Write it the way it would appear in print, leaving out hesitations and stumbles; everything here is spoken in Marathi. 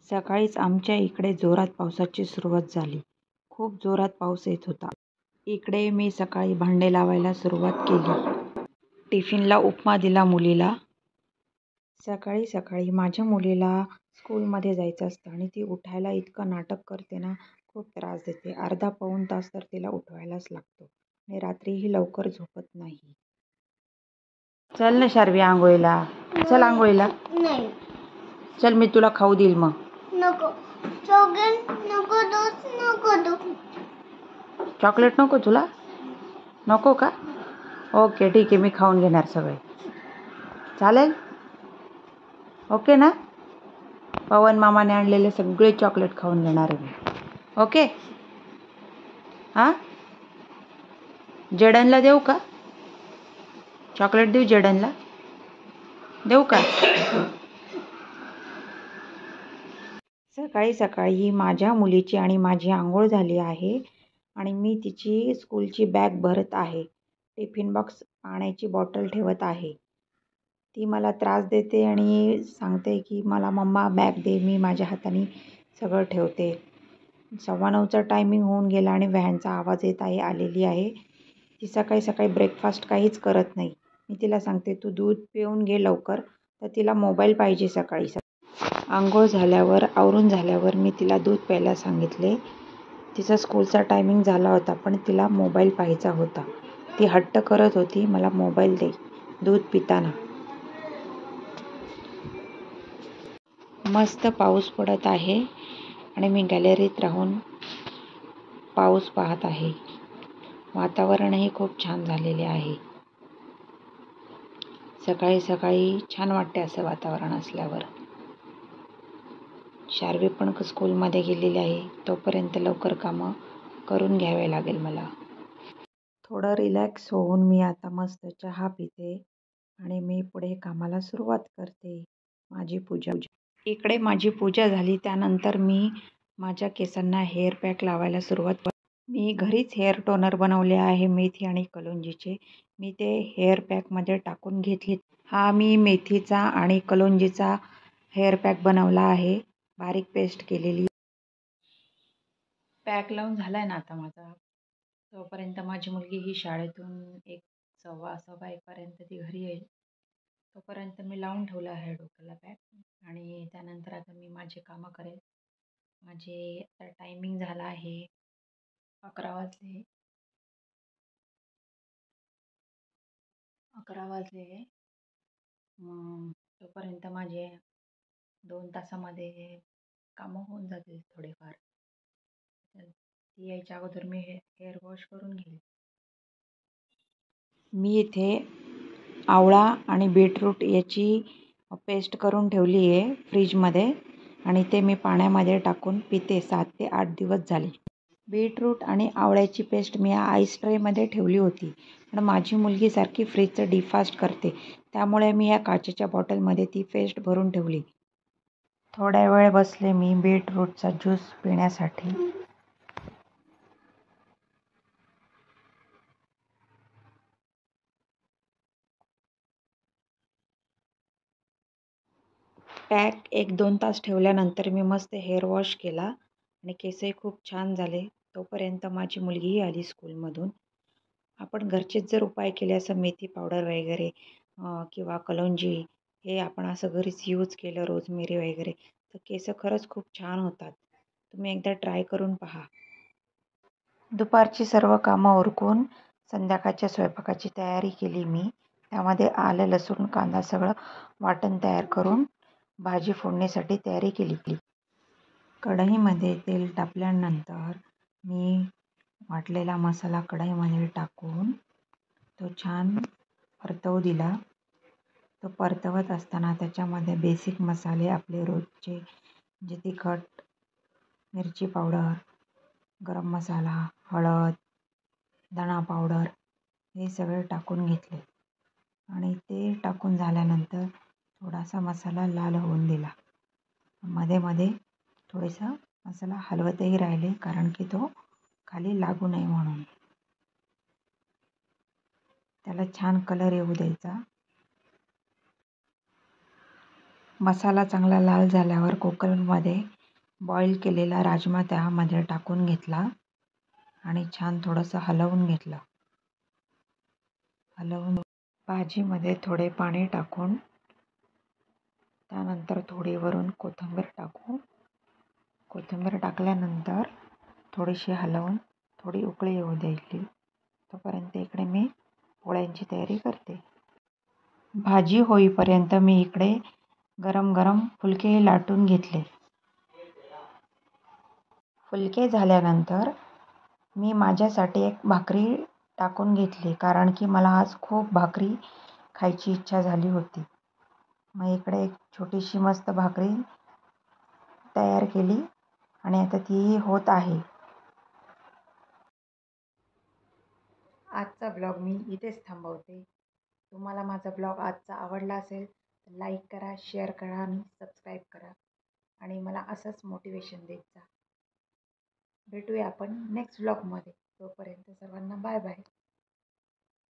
सकाळीच आमच्या इकडे जोरात पावसाची सुरुवात झाली. खूप जोरात पाऊस येत होता. इकडे मी सकाळी भांडे लावायला सुरुवात केली. टिफिनला उपमा दिला मुलीला. सकाळी सकाळी माझ्या मुलीला स्कूलमध्ये जायचं असतं आणि ती उठायला इतकं नाटक करते ना, खूप त्रास देते. अर्धा पाऊण तास तर तिला उठवायलाच लागतो आणि रात्रीही लवकर झोपत नाही. चल ना शार्वी आंघोळीला. चल आंघोळीला. नाही. चल मी तुला खाऊ देईल मग. नको. चॉकलेट नको दो. चॉकलेट नको तुला? नको का? ओके ठीक आहे, मी खाऊन घेणार सगळे. चालेल? ओके ना? पवन मामाने आणलेले सगळे चॉकलेट खाऊन घेणार आहे मी. ओके? हां? जेडनला देऊ का? चॉकलेट देऊ जेडनला? देऊ का? सकाळी सकाळी माझ्या मुलीची आणि माझी आंघोळ झाली आहे आणि मी तिची स्कूलची बॅग भरत आहे. टिफिन बॉक्स, पाण्याची बॉटल ठेवत आहे. ती मला त्रास देते आणि सांगते की मला मम्मा बॅग दे, मी माझ्या हाताने सगळं ठेवते. 9:15चा टायमिंग होऊन गेला आणि व्हॅनचा आवाज येत आहे, आलेली आहे. ती सकाळी सकाळी ब्रेकफास्ट काहीच करत नाही. मी तिला सांगते तू दूध पिऊन घे लवकर, तर तिला मोबाईल पाहिजे सकाळी सकाळी. आंघोळ झाल्यावर, आवरून झाल्यावर मी तिला दूध प्यायला सांगितले. तिचा स्कूलचा टायमिंग झाला होता, पण तिला मोबाईल पाहायचा होता. ती हट्ट करत होती, मला मोबाईल दे दूध पिताना. मस्त पाऊस पडत आहे आणि मी गॅलरीत राहून पाऊस पाहत आहे. वातावरणही खूप छान झालेले आहे. सकाळी सकाळी छान वाटते असं वातावरण असल्यावर. शार्वी पण स्कूलमध्ये गेलेली आहे. तोपर्यंत लवकर कामं करून घ्यावे लागेल मला. थोडं रिलॅक्स होऊन मी आता मस्त चहा पिते आणि मी पुढे कामाला सुरुवात करते. माझी पूजा. इकडे माझी पूजा झाली, त्यानंतर मी माझ्या केसांना हेअर पॅक लावायला सुरुवात करते. मी घरीच हेअर टोनर बनवले आहे मेथी आणि कलोंजीचे. मी ते हेअर पॅकमध्ये टाकून घेतले. हा मी मेथीचा आणि कलोंजीचा हेअर पॅक बनवला आहे, बारीक पेस्ट केलेली. पॅक लावून झालाय ना आता माझा. तोपर्यंत माझी मुलगी ही शाळेतून 1:15-1:15 ती घरी येईल. तोपर्यंत मी लावून ठेवलं आहे डोक्याला पॅक आणि त्यानंतर आता मी माझे कामं करेल. माझे आता टायमिंग झाला आहे 11 वाजले. 11 वाजले. मग तोपर्यंत माझे 2 तासामध्ये कामं होऊन जातील थोडेफार. ती यायच्या अगोदर मी हेअर वॉश करून घेईल. मी इथे आवळा आणि बीटरूट याची पेस्ट करून ठेवली आहे फ्रीजमध्ये आणि ते मी पाण्यामध्ये टाकून पिते. 7 ते 8 दिवस झाले. बीटरूट आणि आवळ्याची पेस्ट मी आईस ट्रेमध्ये ठेवली होती, पण माझी मुलगी सारखी फ्रीजचं डिफास्ट करते, त्यामुळे मी या काचेच्या बॉटलमध्ये ती पेस्ट भरून ठेवली. थोड्या वेळ बसले मी बीटरूटचा ज्यूस पिण्यासाठी. पॅक 1-2 तास ठेवल्यानंतर मी मस्त हेअर वॉश केला आणि केसही खूप छान झाले. तोपर्यंत माझी मुलगीही आली स्कूलमधून. आपण घरचेच जर उपाय केले, असं मेथी पावडर वगैरे किंवा कलोंजी, हे आपण असं घरीच यूज केलं, रोजमेरी वगैरे, तर केस खरंच खूप छान होतात. तुम्ही एकदा ट्राय करून पहा. दुपारची सर्व कामं उरकून संध्याकाळच्या स्वयंपाकाची तयारी केली मी. त्यामध्ये आलं, लसूण, कांदा सगळं वाटण तयार करून भाजी फोडणीसाठी तयारी केली. कढईमध्ये तेल टाकल्यानंतर मी वाटलेला मसाला कढईमध्ये टाकून तो छान परतवू दिला. तो परतवत असताना त्याच्यामध्ये बेसिक मसाले आपले रोजचे, म्हणजे तिखट, मिरची पावडर, गरम मसाला, हळद, धणा पावडर, हे सगळे टाकून घेतले आणि ते टाकून झाल्यानंतर थोडासा मसाला लाल होऊन दिला. मध्ये मध्ये थोडासा मसाला हलवतही राहिले, कारण की तो खाली लागू नये म्हणून. त्याला छान कलर येऊ द्यायचा. मसाला चांगला लाल झाल्यावर कुकरमध्ये बॉईल केलेला राजमा त्यामध्ये टाकून घेतला आणि छान थोडंसं हलवून घेतलं. हलवून भाजीमध्ये थोडे पाणी टाकून त्यानंतर थोडी वरून कोथिंबीर टाकू. कोथिंबीर टाकल्यानंतर थोडीशी हलवून थोडी उकळी येऊ द्यायची. तोपर्यंत इकडे मी पोळ्यांची तयारी करते. भाजी होईपर्यंत मी इकडे गरम गरम फुलके लाटून घेतले. फुलके झाल्यानंतर मी माझ्यासाठी एक भाकरी टाकून घेतली, कारण की मला आज खूप भाकरी खायची इच्छा झाली होती. मग इकडे एक छोटीशी मस्त भाकरी तयार केली आणि आता ती होत आहे. आजचा ब्लॉग मी इथेच थांबवते. तुम्हाला माझा ब्लॉग आजचा आवडला असेल तर लाईक करा, शेअर करा आणि सबस्क्राईब करा आणि मला असंच मोटिवेशन देत जा. भेटूया आपण नेक्स्ट ब्लॉगमध्ये. तोपर्यंत सर्वांना बाय बाय.